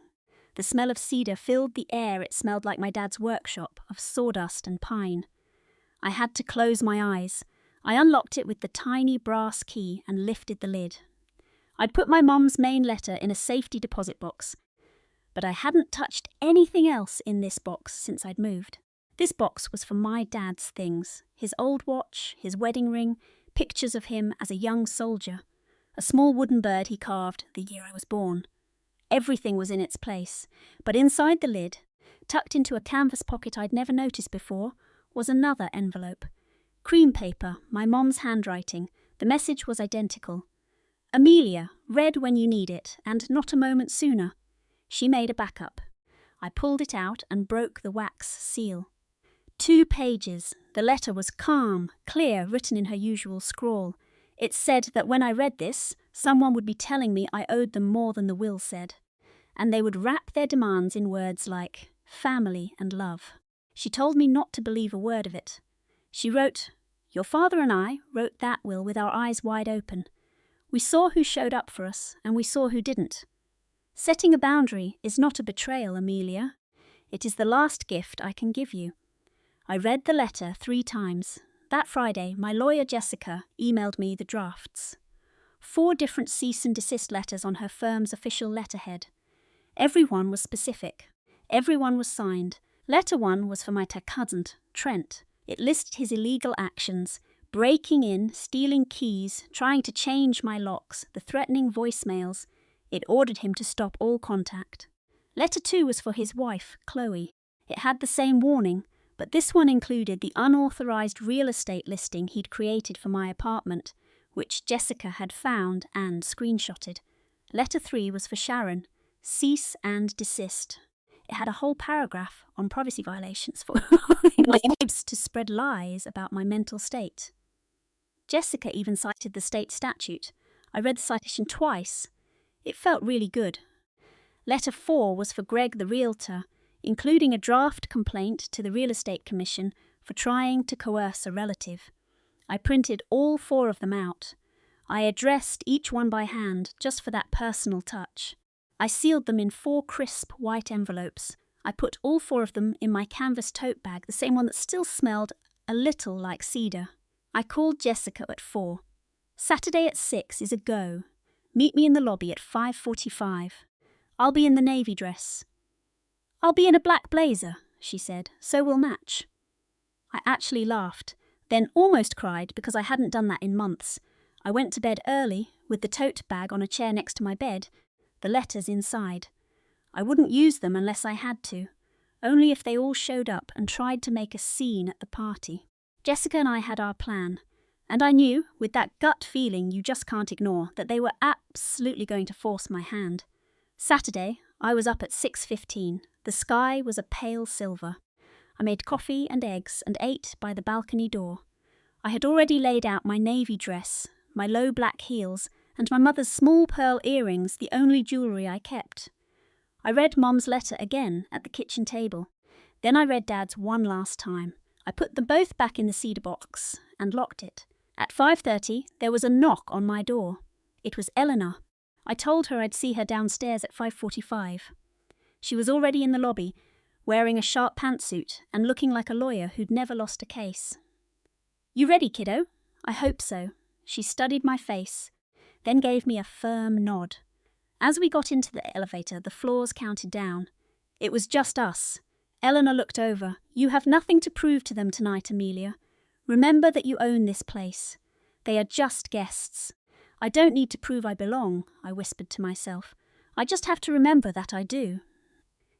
The smell of cedar filled the air. It smelled like my dad's workshop, of sawdust and pine. I had to close my eyes. I unlocked it with the tiny brass key and lifted the lid. I'd put my mum's main letter in a safety deposit box, but I hadn't touched anything else in this box since I'd moved. This box was for my dad's things: his old watch, his wedding ring, pictures of him as a young soldier, a small wooden bird he carved the year I was born. Everything was in its place, but inside the lid, tucked into a canvas pocket I'd never noticed before, was another envelope. Cream paper, my mom's handwriting. The message was identical. "Amelia, read when you need it, and not a moment sooner." She made a backup. I pulled it out and broke the wax seal. 2 pages. The letter was calm, clear, written in her usual scrawl. It said that when I read this, someone would be telling me I owed them more than the will said, and they would wrap their demands in words like family and love. She told me not to believe a word of it. She wrote, "Your father and I wrote that will with our eyes wide open. We saw who showed up for us, and we saw who didn't. Setting a boundary is not a betrayal, Amelia. It is the last gift I can give you." I read the letter 3 times. That Friday, my lawyer Jessica emailed me the drafts. 4 different cease and desist letters on her firm's official letterhead. Every one was specific. Every one was signed. Letter 1 was for my cousin, Trent. It listed his illegal actions: breaking in, stealing keys, trying to change my locks, the threatening voicemails. It ordered him to stop all contact. Letter 2 was for his wife, Chloe. It had the same warning, but this one included the unauthorized real estate listing he'd created for my apartment, which Jessica had found and screenshotted. Letter 3 was for Sharon: cease and desist. It had a whole paragraph on privacy violations for to spread lies about my mental state. Jessica even cited the state statute. I read the citation twice. It felt really good. Letter 4 was for Greg the realtor, including a draft complaint to the Real Estate Commission for trying to coerce a relative. I printed all 4 of them out. I addressed each one by hand, just for that personal touch. I sealed them in 4 crisp white envelopes. I put all 4 of them in my canvas tote bag, the same one that still smelled a little like cedar. I called Jessica at 4. "Saturday at 6 is a go. Meet me in the lobby at 5:45. I'll be in the navy dress." "I'll be in a black blazer," she said, "so we'll match." I actually laughed, then almost cried because I hadn't done that in months. I went to bed early, with the tote bag on a chair next to my bed, the letters inside. I wouldn't use them unless I had to, only if they all showed up and tried to make a scene at the party. Jessica and I had our plan, and I knew, with that gut feeling you just can't ignore, that they were absolutely going to force my hand. Saturday, I was up at 6:15. The sky was a pale silver. I made coffee and eggs and ate by the balcony door. I had already laid out my navy dress, my low black heels, and my mother's small pearl earrings, the only jewellery I kept. I read Mom's letter again at the kitchen table. Then I read Dad's one last time. I put them both back in the cedar box and locked it. At 5:30, there was a knock on my door. It was Eleanor. I told her I'd see her downstairs at 5:45. She was already in the lobby, wearing a sharp pantsuit and looking like a lawyer who'd never lost a case. "You ready, kiddo?" "I hope so." She studied my face, then gave me a firm nod. As we got into the elevator, the floors counted down. It was just us. Eleanor looked over. "You have nothing to prove to them tonight, Amelia. Remember that you own this place. They are just guests. I don't need to prove I belong," I whispered to myself. "I just have to remember that I do."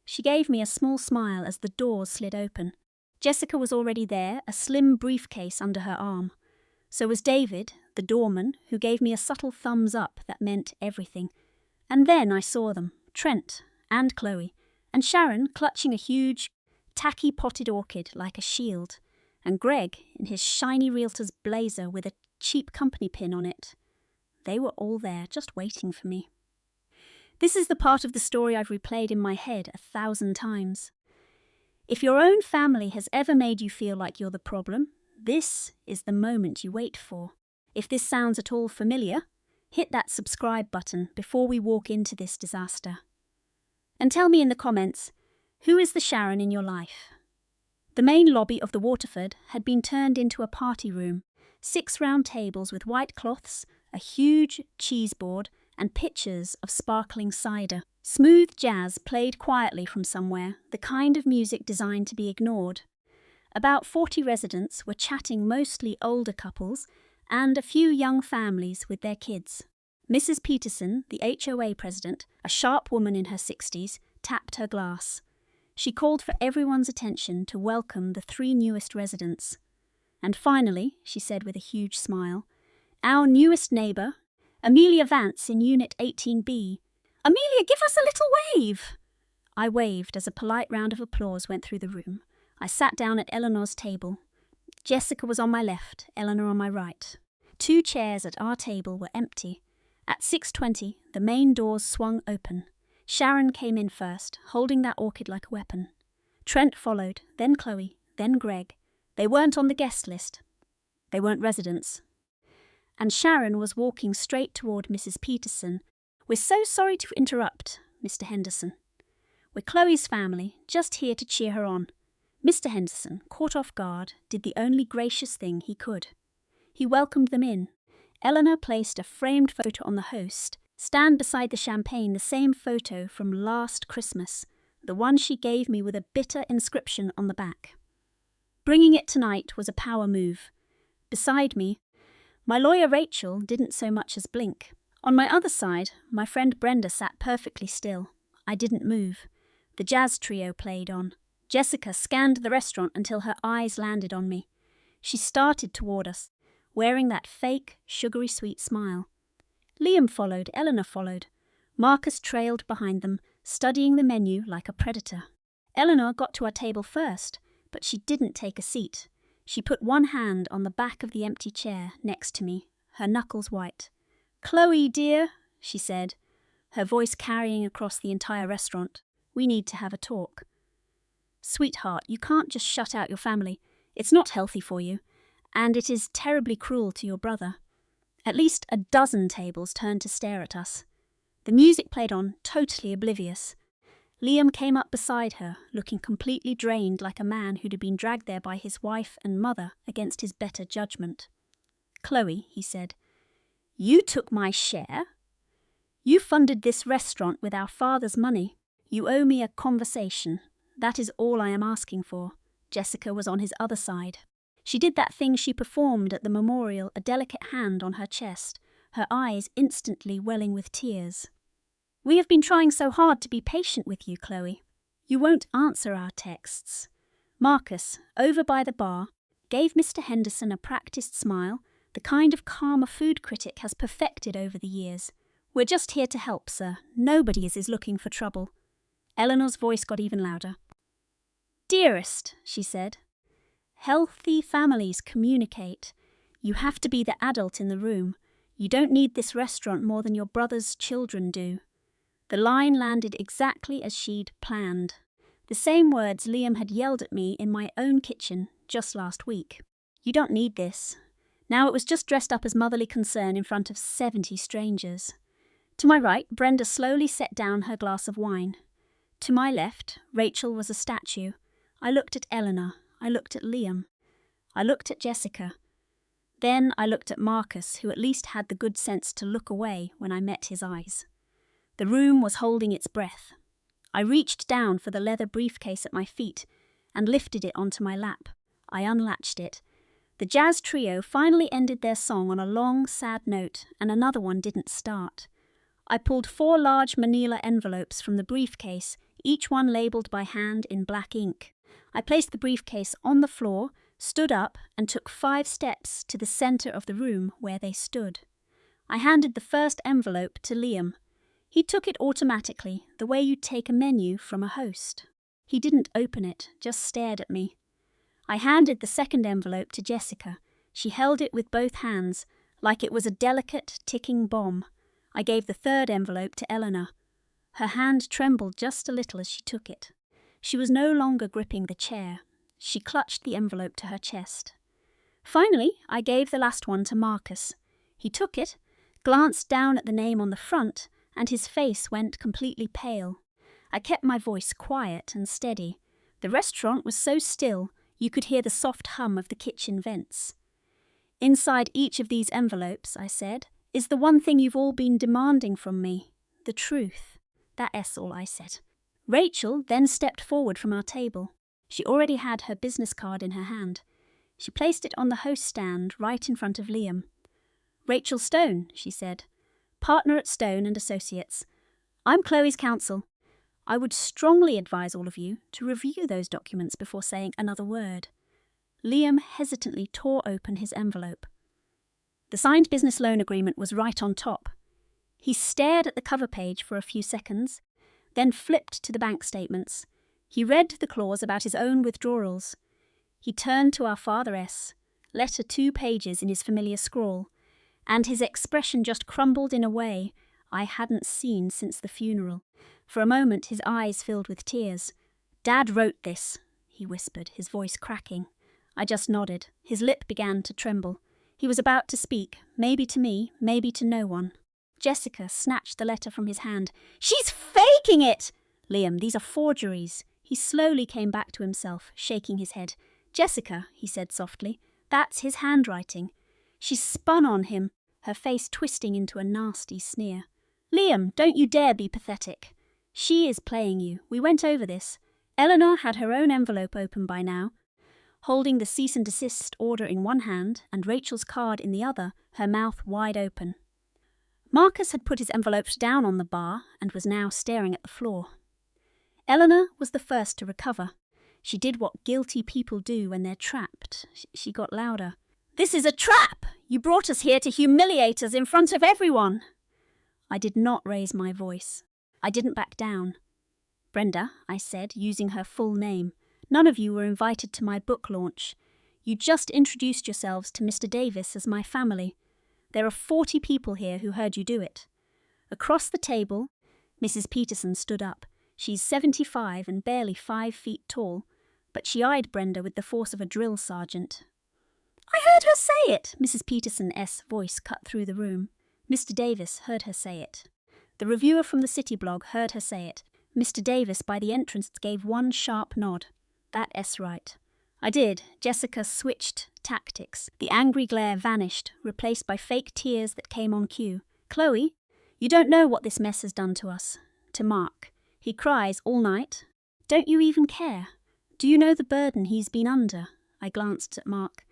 She gave me a small smile as the doors slid open. Jessica was already there, a slim briefcase under her arm. So was David, the doorman, who gave me a subtle thumbs up that meant everything. And then I saw them, Trent and Chloe, and Sharon clutching a huge, tacky potted orchid like a shield, and Greg in his shiny realtor's blazer with a cheap company pin on it. They were all there, just waiting for me. This is the part of the story I've replayed in my head 1,000 times. If your own family has ever made you feel like you're the problem, this is the moment you wait for. If this sounds at all familiar, hit that subscribe button before we walk into this disaster. And tell me in the comments, who is the Sharon in your life? The main lobby of the Waterford had been turned into a party room, 6 round tables with white cloths, a huge cheese board, and pitchers of sparkling cider. Smooth jazz played quietly from somewhere, the kind of music designed to be ignored. About 40 residents were chatting, mostly older couples, and a few young families with their kids. Mrs. Peterson, the HOA president, a sharp woman in her 60s, tapped her glass. She called for everyone's attention to welcome the 3 newest residents. "And finally," she said with a huge smile, "our newest neighbour, Amelia Vance in Unit 18B. Amelia, give us a little wave!" I waved as a polite round of applause went through the room. I sat down at Eleanor's table. Jessica was on my left, Eleanor on my right. 2 chairs at our table were empty. At 6:20, the main doors swung open. Sharon came in first, holding that orchid like a weapon. Trent followed, then Chloe, then Greg. They weren't on the guest list. They weren't residents. And Sharon was walking straight toward Mrs. Peterson. "We're so sorry to interrupt, Mr. Henderson. We're Chloe's family, just here to cheer her on." Mr. Henderson, caught off guard, did the only gracious thing he could. He welcomed them in. Eleanor placed a framed photo on the host. Stand beside the champagne, the same photo from last Christmas, the one she gave me with a bitter inscription on the back. Bringing it tonight was a power move. Beside me, my lawyer Rachel didn't so much as blink. On my other side, my friend Brenda sat perfectly still. I didn't move. The jazz trio played on. Jessica scanned the restaurant until her eyes landed on me. She started toward us, wearing that fake, sugary sweet smile. Liam followed, Eleanor followed. Marcus trailed behind them, studying the menu like a predator. Eleanor got to our table first, but she didn't take a seat. She put one hand on the back of the empty chair next to me, her knuckles white. "Chloe, dear," she said, her voice carrying across the entire restaurant, "we need to have a talk." "Sweetheart, you can't just shut out your family. It's not healthy for you, and it is terribly cruel to your brother." At least a dozen tables turned to stare at us. The music played on, totally oblivious. Liam came up beside her, looking completely drained, like a man who'd been dragged there by his wife and mother against his better judgment. "Chloe," he said, "you took my share. You funded this restaurant with our father's money. You owe me a conversation. That is all I am asking for." Jessica was on his other side. She did that thing she performed at the memorial, a delicate hand on her chest, her eyes instantly welling with tears. "We have been trying so hard to be patient with you, Chloe. You won't answer our texts." Marcus, over by the bar, gave Mr. Henderson a practiced smile, the kind of calm a food critic has perfected over the years. "We're just here to help, sir. Nobody is looking for trouble." Eleanor's voice got even louder. "Dearest," she said, "healthy families communicate. You have to be the adult in the room. You don't need this restaurant more than your brother's children do." The line landed exactly as she'd planned. The same words Liam had yelled at me in my own kitchen just last week. "You don't need this." Now it was just dressed up as motherly concern in front of 70 strangers. To my right, Brenda slowly set down her glass of wine. To my left, Rachel was a statue. I looked at Eleanor. I looked at Liam. I looked at Jessica. Then I looked at Marcus, who at least had the good sense to look away when I met his eyes. The room was holding its breath. I reached down for the leather briefcase at my feet and lifted it onto my lap. I unlatched it. The jazz trio finally ended their song on a long, sad note, and another one didn't start. I pulled 4 large manila envelopes from the briefcase, each one labelled by hand in black ink. I placed the briefcase on the floor, stood up, and took 5 steps to the centre of the room where they stood. I handed the first envelope to Liam. He took it automatically, the way you'd take a menu from a host. He didn't open it, just stared at me. I handed the second envelope to Jessica. She held it with both hands, like it was a delicate, ticking bomb. I gave the third envelope to Eleanor. Her hand trembled just a little as she took it. She was no longer gripping the chair. She clutched the envelope to her chest. Finally, I gave the last one to Marcus. He took it, glanced down at the name on the front, and his face went completely pale. I kept my voice quiet and steady. The restaurant was so still, you could hear the soft hum of the kitchen vents. "Inside each of these envelopes," I said, "is the one thing you've all been demanding from me, the truth." That's all I said. Rachel then stepped forward from our table. She already had her business card in her hand. She placed it on the host stand right in front of Liam. "Rachel Stone," she said, "partner at Stone and Associates. I'm Chloe's counsel. I would strongly advise all of you to review those documents before saying another word." Liam hesitantly tore open his envelope. The signed business loan agreement was right on top. He stared at the cover page for a few seconds, then flipped to the bank statements. He read the clause about his own withdrawals. He turned to our Father S, letter 2 pages in his familiar scrawl, and his expression just crumbled in a way I hadn't seen since the funeral. For a moment his eyes filled with tears. "Dad wrote this," he whispered, his voice cracking. I just nodded. His lip began to tremble. He was about to speak, maybe to me, maybe to no one. Jessica snatched the letter from his hand. "She's faking it!" "Liam, these are forgeries." He slowly came back to himself, shaking his head. "Jessica," he said softly, "that's his handwriting." She spun on him, her face twisting into a nasty sneer. "Liam, don't you dare be pathetic. She is playing you. We went over this." Eleanor had her own envelope open by now, holding the cease and desist order in one hand and Rachel's card in the other, her mouth wide open. Marcus had put his envelopes down on the bar and was now staring at the floor. Eleanor was the first to recover. She did what guilty people do when they're trapped. She got louder. "This is a trap! You brought us here to humiliate us in front of everyone!" I did not raise my voice. I didn't back down. "Brenda," I said, using her full name, "none of you were invited to my book launch. You just introduced yourselves to Mr. Davis as my family. There are 40 people here who heard you do it." Across the table, Mrs. Peterson stood up. She's 75 and barely 5 feet tall, but she eyed Brenda with the force of a drill sergeant. "I heard her say it!" Mrs. Peterson's voice cut through the room. Mr. Davis heard her say it. The reviewer from the City blog heard her say it. Mr. Davis by the entrance gave one sharp nod. "That's right." I did. Jessica switched tactics. The angry glare vanished, replaced by fake tears that came on cue. "Chloe, you don't know what this mess has done to us. To Mark. He cries all night. Don't you even care? Do you know the burden he's been under?" I glanced at Mark.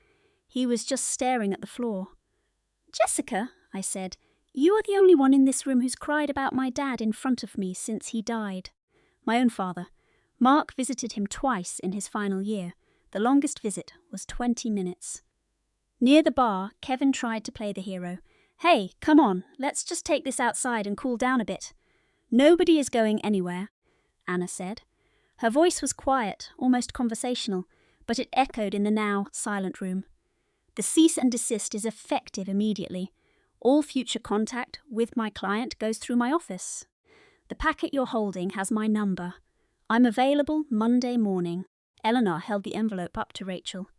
He was just staring at the floor. "Jessica," I said, "you are the only one in this room who's cried about my dad in front of me since he died." My own father. Mark visited him twice in his final year. The longest visit was 20 minutes. Near the bar, Kevin tried to play the hero. "Hey, come on, let's just take this outside and cool down a bit." "Nobody is going anywhere," Anna said. Her voice was quiet, almost conversational, but it echoed in the now silent room. "The cease and desist is effective immediately. All future contact with my client goes through my office." The packet you're holding has my number. I'm available Monday morning." Eleanor held the envelope up to Rachel.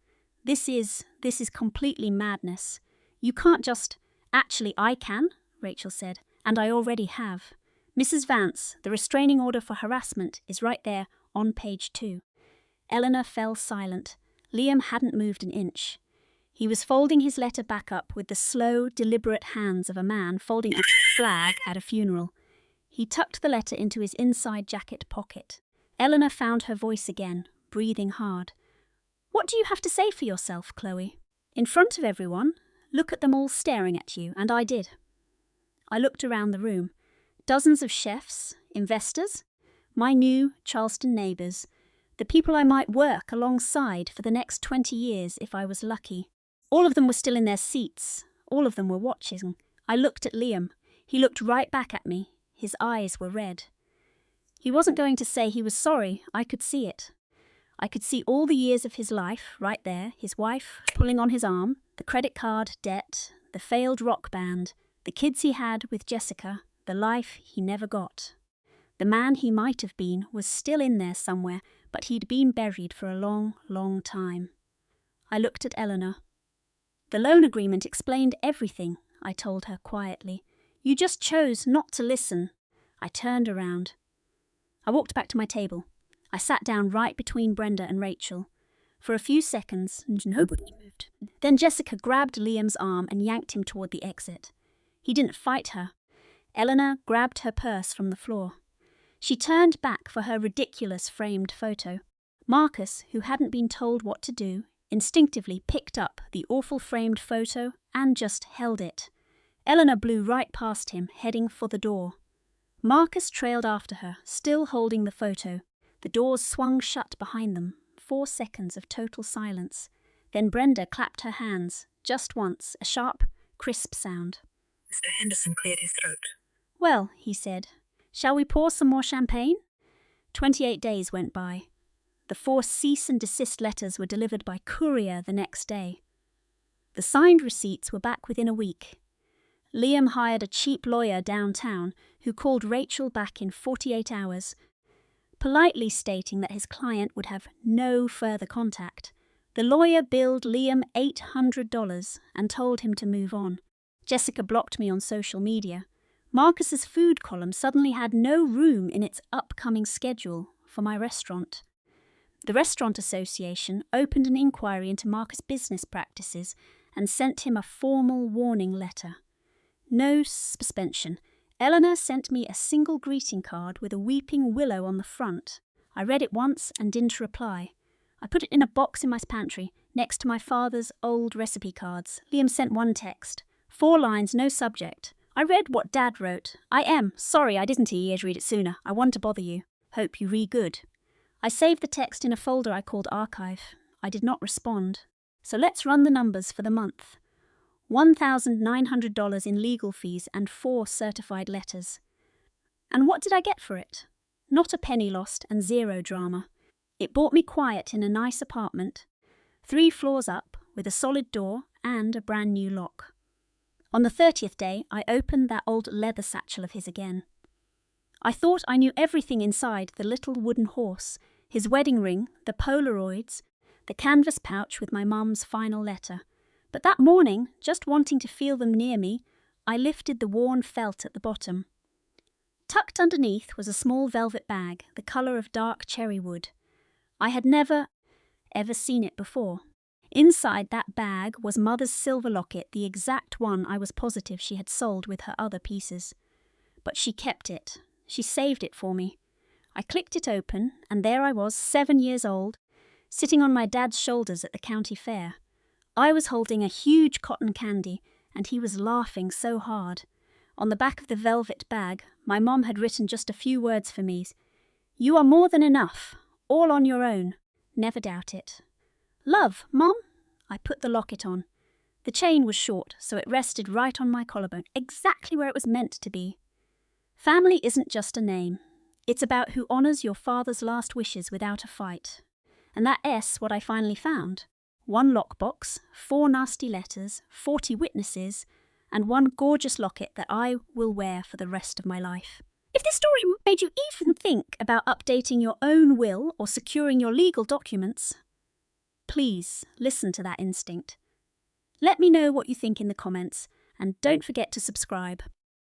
This is completely madness. You can't just—" "Actually, I can," Rachel said, "and I already have. Mrs. Vance, the restraining order for harassment is right there on page 2. Eleanor fell silent. Liam hadn't moved an inch. He was folding his letter back up with the slow, deliberate hands of a man folding a flag at a funeral. He tucked the letter into his inside jacket pocket. Eleanor found her voice again, breathing hard. "What do you have to say for yourself, Chloe?" "In front of everyone. Look at them all staring at you," and I did. I looked around the room. Dozens of chefs, investors, my new Charleston neighbours, the people I might work alongside for the next 20 years if I was lucky. All of them were still in their seats. All of them were watching. I looked at Liam. He looked right back at me. His eyes were red. He wasn't going to say he was sorry. I could see it. I could see all the years of his life right there, his wife pulling on his arm, the credit card debt, the failed rock band, the kids he had with Jessica, the life he never got. The man he might have been was still in there somewhere, but he'd been buried for a long, long time. I looked at Eleanor. "The loan agreement explained everything," I told her quietly. "You just chose not to listen." I turned around. I walked back to my table. I sat down right between Brenda and Rachel. For a few seconds, nobody moved. Then Jessica grabbed Liam's arm and yanked him toward the exit. He didn't fight her. Eleanor grabbed her purse from the floor. She turned back for her ridiculous framed photo. Marcus, who hadn't been told what to do, instinctively picked up the awful framed photo and just held it. Eleanor blew right past him, heading for the door. Marcus trailed after her, still holding the photo. The doors swung shut behind them. 4 seconds of total silence. Then Brenda clapped her hands, just once, a sharp, crisp sound. Mr. Henderson cleared his throat. "Well," he said, "shall we pour some more champagne?" 28 days went by. The 4 cease and desist letters were delivered by courier the next day. The signed receipts were back within a week. Liam hired a cheap lawyer downtown who called Rachel back in 48 hours, politely stating that his client would have no further contact. The lawyer billed Liam $800 and told him to move on. Jessica blocked me on social media. Marcus's food column suddenly had no room in its upcoming schedule for my restaurant. The Restaurant Association opened an inquiry into Marcus' business practices and sent him a formal warning letter. No suspension. Eleanor sent me a single greeting card with a weeping willow on the front. I read it once and didn't reply. I put it in a box in my pantry, next to my father's old recipe cards. Liam sent one text. 4 lines, no subject. I read what Dad wrote. "I am. Sorry I didn't read it sooner. I want to bother you. Hope you read good." I saved the text in a folder I called Archive. I did not respond. So let's run the numbers for the month. $1,900 in legal fees and 4 certified letters. And what did I get for it? Not a penny lost and 0 drama. It bought me quiet in a nice apartment, 3 floors up, with a solid door and a brand new lock. On the 30th day, I opened that old leather satchel of his again. I thought I knew everything inside the little wooden horse, his wedding ring, the Polaroids, the canvas pouch with my mum's final letter. But that morning, just wanting to feel them near me, I lifted the worn felt at the bottom. Tucked underneath was a small velvet bag, the colour of dark cherry wood. I had never, ever seen it before. Inside that bag was Mother's silver locket, the exact one I was positive she had sold with her other pieces. But she kept it. She saved it for me. I clicked it open, and there I was, 7 years old, sitting on my dad's shoulders at the county fair. I was holding a huge cotton candy, and he was laughing so hard. On the back of the velvet bag, my mom had written just a few words for me. "You are more than enough. All on your own. Never doubt it." "Love, Mom?" I put the locket on. The chain was short, so it rested right on my collarbone, exactly where it was meant to be. Family isn't just a name. It's about who honours your father's last wishes without a fight. And that S, what I finally found. 1 lockbox, 4 nasty letters, 40 witnesses, and 1 gorgeous locket that I will wear for the rest of my life. If this story made you even think about updating your own will or securing your legal documents, please listen to that instinct. Let me know what you think in the comments, and don't forget to subscribe.